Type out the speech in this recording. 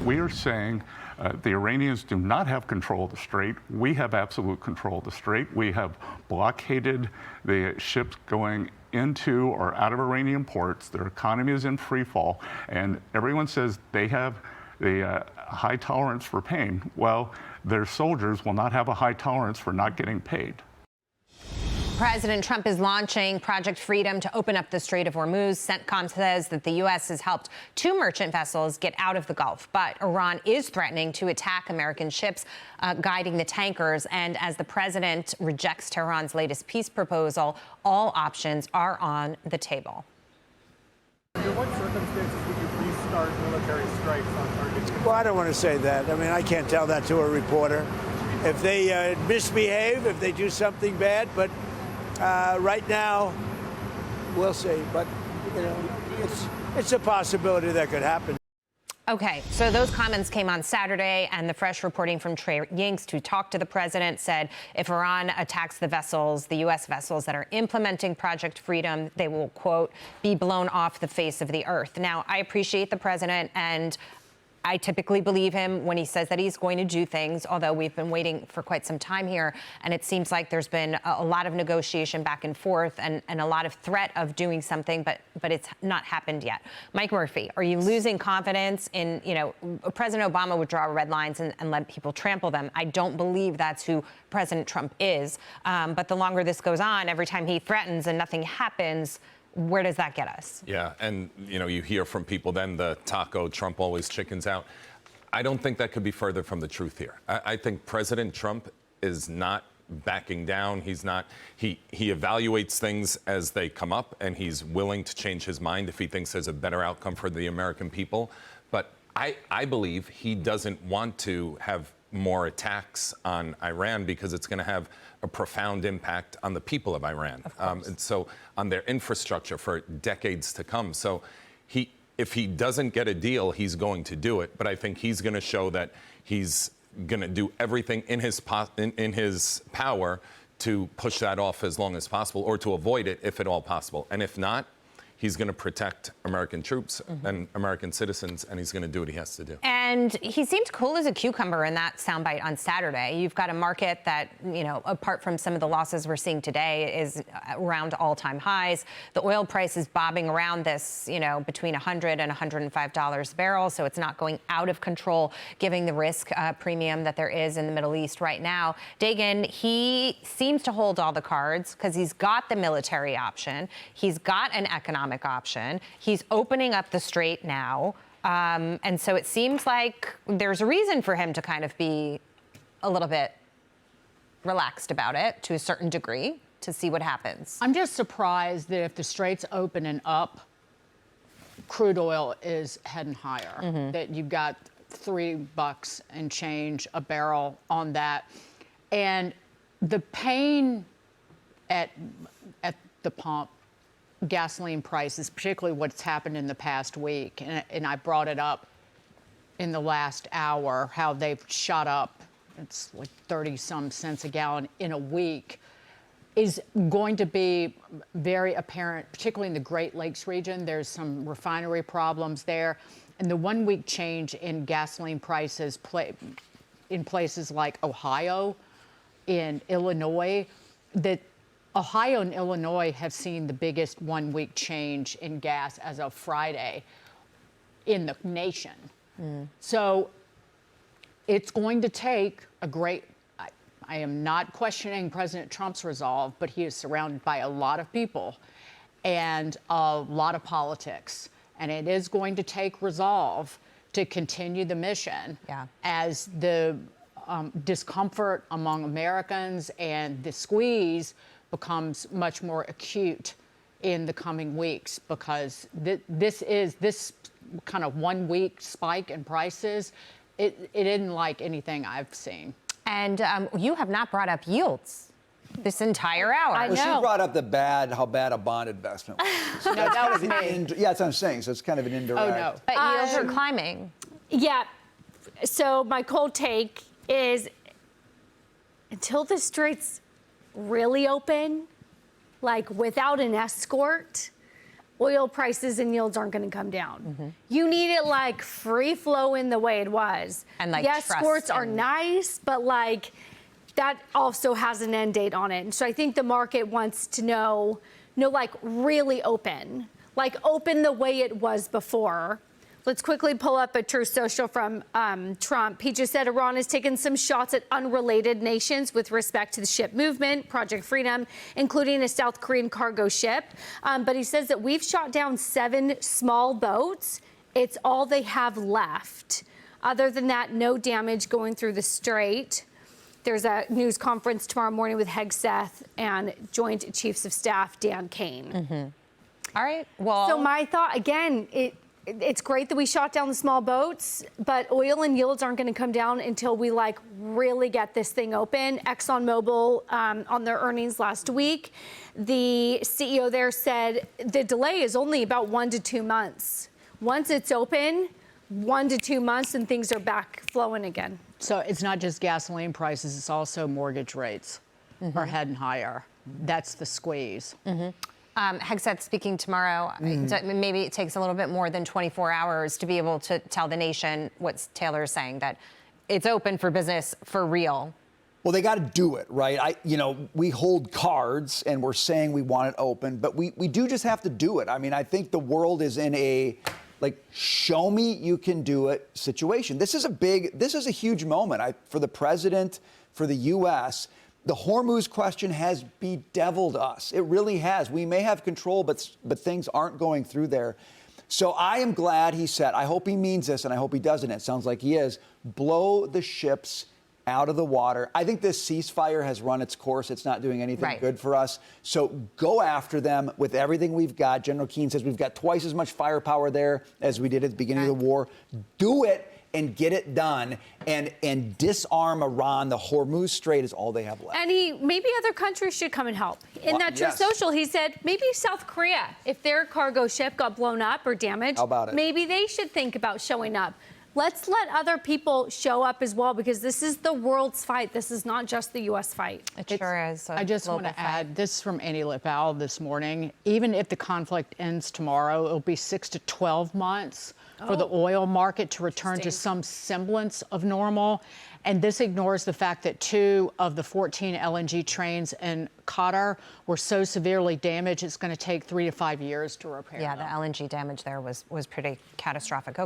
We are saying the Iranians do not have control of the strait. We have absolute control of the strait. We have blockaded the ships going into or out of Iranian ports. Their economy is in free fall, and everyone says they have the high tolerance for pain. Well, their soldiers will not have a high tolerance for not getting paid. President Trump is launching Project Freedom to open up the Strait of Hormuz. CENTCOM says that the U.S. has helped 2 merchant vessels get out of the Gulf, but Iran is threatening to attack American ships guiding the tankers. And as the president rejects Tehran's latest peace proposal, all options are on the table. Under what circumstances would you restart military strikes on targets? Well, I don't want to say that. I mean, I can't tell that to a reporter. If they misbehave, if they do something bad, but right now, we'll see. But, you know, it's a possibility that could happen. Okay, so those comments came on Saturday, and the fresh reporting from Trey Yingst, who talked to the president, said if Iran attacks the vessels, the U.S. vessels that are implementing Project Freedom, they will, quote, be blown off the face of the earth. Now, I appreciate the president, and I typically believe him when he says that he's going to do things, although we've been waiting for quite some time here, and it seems like there's been a lot of negotiation back and forth and a lot of threat of doing something, but it's not happened yet. Mike Murphy, are you losing confidence in, you know, President Obama would draw red lines and let people trample them. I don't believe that's who President Trump is, but the longer this goes on, every time he threatens and nothing happens, where does that get us? Yeah, and, you know, you hear from people then the taco, Trump always chickens out. I don't think that could be further from the truth here. I think President Trump is not backing down. He's not, he evaluates things as they come up, and he's willing to change his mind if he thinks there's a better outcome for the American people. But I believe he doesn't want to have more attacks on Iran because it's going to have a profound impact on the people of Iran. And so on their infrastructure for decades to come. So if he doesn't get a deal, he's going to do it. But I think he's going to show that he's going to do everything in his power to push that off as long as possible, or to avoid it if at all possible. And if not, he's going to protect American troops and American citizens, and he's going to do what he has to do. And he seemed cool as a cucumber in that soundbite on Saturday. You've got a market that, you know, apart from some of the losses we're seeing today, is around all-time highs. The oil price is bobbing around this, you know, between $100 and $105 a barrel, so it's not going out of control, giving the risk premium that there is in the Middle East right now. Dagan, he seems to hold all the cards because he's got the military option. He's got an economic option. He's opening up the strait now. And so it seems like there's a reason for him to kind of be a little bit relaxed about it to a certain degree to see what happens. I'm just surprised that if the strait's open and up, crude oil is heading higher, that you've got $3 and change a barrel on that. And the pain at the pump, gasoline prices, particularly what's happened in the past week, and I brought it up in the last hour, how they've shot up, it's like 30-some cents a gallon in a week, is going to be very apparent, particularly in the Great Lakes region. There's some refinery problems there. And the one-week change in gasoline prices in places like Ohio, in Illinois, that Ohio and Illinois have seen the biggest one-week change in gas as of Friday in the nation. So it's going to take a great, I am not questioning President Trump's resolve, but he is surrounded by a lot of people and a lot of politics. And it is going to take resolve to continue the mission as the discomfort among Americans and the squeeze becomes much more acute in the coming weeks, because this kind of 1 week spike in prices, it isn't like anything I've seen. And you have not brought up yields this entire hour. Well, she brought up how bad a bond investment was. No, that was me. Yeah, that's what I'm saying. So it's kind of an indirect. Oh, no. But yields are climbing. Yeah. So my cold take is, until the strait's really open, like without an escort, oil prices and yields aren't going to come down. You need it like free flowing the way it was. And like yes, trust sports are and- nice, but like that also has an end date on it. And so I think the market wants to know like really open, like open the way it was before. Let's quickly pull up a Truth Social from Trump. He just said Iran has taken some shots at unrelated nations with respect to the ship movement, Project Freedom, including a South Korean cargo ship. But he says that we've shot down 7 small boats. It's all they have left. Other than that, no damage going through the strait. There's a news conference tomorrow morning with Hegseth and Joint Chiefs of Staff Dan Kane. All right. Well, So my thought, again, it's great that we shot down the small boats, but oil and yields aren't going to come down until we like really get this thing open. ExxonMobil on their earnings last week, the CEO there said the delay is only about 1 to 2 months. Once it's open, 1 to 2 months and things are back flowing again. So it's not just gasoline prices, it's also mortgage rates are heading higher. That's the squeeze. Hegseth speaking tomorrow. Maybe it takes a little bit more than 24 hours to be able to tell the nation what Taylor's saying, that it's open for business for real. Well, they got to do it, right? We hold cards and we're saying we want it open, but we do just have to do it. I mean, I think the world is in a show me you can do it situation. This is a huge moment for the president, for the U.S. The Hormuz question has bedeviled us. It really has. We may have control, but things aren't going through there. So I am glad he said, I hope he means this, and I hope he doesn't. It sounds like he is. Blow the ships out of the water. I think this ceasefire has run its course. It's not doing anything good for us. So go after them with everything we've got. General Keane says we've got twice as much firepower there as we did at the beginning of the war. Do it and get it done and disarm Iran. The Hormuz Strait is all they have left. And maybe other countries should come and help. In that Truth Social, he said maybe South Korea, if their cargo ship got blown up or damaged, How about it? Maybe they should think about showing up. Let's let other people show up as well, because this is the world's fight. This is not just the U.S. fight. It sure is. I just want to add, this is from Annie Lipow this morning. Even if the conflict ends tomorrow, it'll be 6 to 12 months for the oil market to return to some semblance of normal. And this ignores the fact that 2 of the 14 LNG trains in Qatar were so severely damaged, it's going to take 3 to 5 years to repair them. Yeah, the LNG damage there was pretty catastrophic.